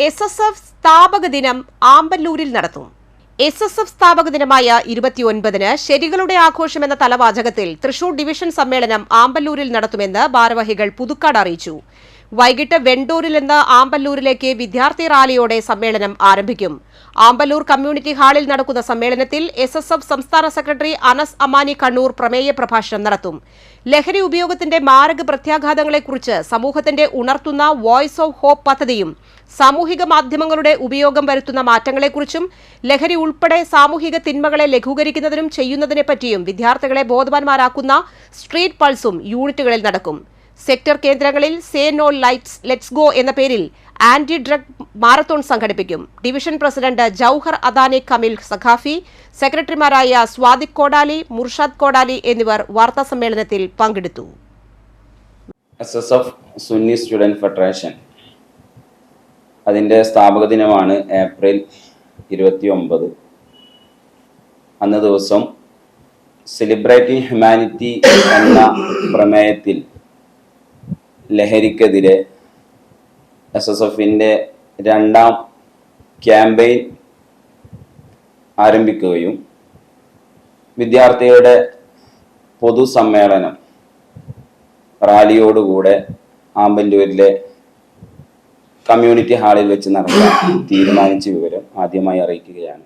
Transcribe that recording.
SSF സ്ഥാപക ദിനം ആമ്പല്ലൂരിൽ നടത്തും. SSF സ്ഥാപക ദിനമായ 29-ന് ശരികളുടെ ആഘോഷം എന്ന തലവാചകത്തിൽ തൃശൂർ ഡിവിഷൻ സമ്മേളനം ആമ്പല്ലൂരിൽ നടത്തുമെന്ന് ഭാരവാഹികൾ പുതുക്കാട് അറിയിച്ചു. വൈകിട്ട് വെണ്ടൂരിൽ നിന്ന് ആമ്പല്ലൂരിലേക്ക് വിദ്യാർത്ഥി റാലിയോടെ സമ്മേളനം ആരംഭിക്കും. ആമ്പല്ലൂർ കമ്മ്യൂണിറ്റി ഹാളിൽ നടക്കുന്ന സമ്മേളനത്തിൽ SSF സംസ്ഥാന സെക്രട്ടറി അനസ് അമാനി കണ്ണൂർ പ്രമേയ പ്രഭാഷണം നടത്തും. ലഹരി ഉപയോഗത്തിന്റെ മാരക പ്രത്യാഘാതങ്ങളെക്കുറിച്ച് സമൂഹത്തിന്റെ ഉണർത്തുന്ന വോയിസ് ഓഫ് ഹോപ്പ് പദ്ധതിയും സാമൂഹിക മാധ്യമങ്ങളുടെ ഉപയോഗം വരുത്തുന്ന മാറ്റങ്ങളെക്കുറിച്ചും ലഹരി ഉൾപ്പെടെ സാമൂഹിക തിന്മകളെ ലഘൂകരിക്കുന്നതിനും ചെയ്യുന്നതിനെപ്പറ്റിയും വിദ്യാർത്ഥികളെ ബോധവാന്മാരാക്കുന്ന സ്ട്രീറ്റ് പൾസും യൂണിറ്റുകളിൽ നടക്കും. സെക്ടർ കേന്ദ്രങ്ങളിൽ സേ നോ ലെറ്റ്സ് ഗോ എന്ന പേരിൽ ആന്റി ഡ്രഗ് മാരത്തോൺ സംഘടിപ്പിക്കും. ഡിവിഷൻ പ്രസിഡന്റ് ജൌഹർ അദാനി കമിൽ സഖാഫി, സെക്രട്ടറിമാരായ സ്വാദിഖ് കോടാലി, മുർഷാദ് കോടാലി എന്നിവർ വാർത്താസമ്മേളനത്തിൽ പങ്കെടുത്തു. SSF സുന്നി സ്റ്റുഡന്റ് ഫെഡറേഷൻ അതിൻ്റെ സ്ഥാപക ദിനമാണ് ഏപ്രിൽ 29. അന്ന് ദിവസം സെലിബ്രേറ്റിംഗ് ഹ്യൂമാനിറ്റി എന്ന പ്രമേയത്തിൽ ലഹരിക്കെതിരെ SSFന്റെ 2ാം ക്യാമ്പയിൻ ആരംഭിക്കുകയും വിദ്യാർത്ഥികളുടെ പൊതുസമ്മേളനം റാലിയോടുകൂടെ ആമ്പല്ലൂരിലെ കമ്മ്യൂണിറ്റി ഹാളിൽ വെച്ച് നടത്താൻ തീരുമാനിച്ച വിവരം ആദ്യമായി അറിയിക്കുകയാണ്.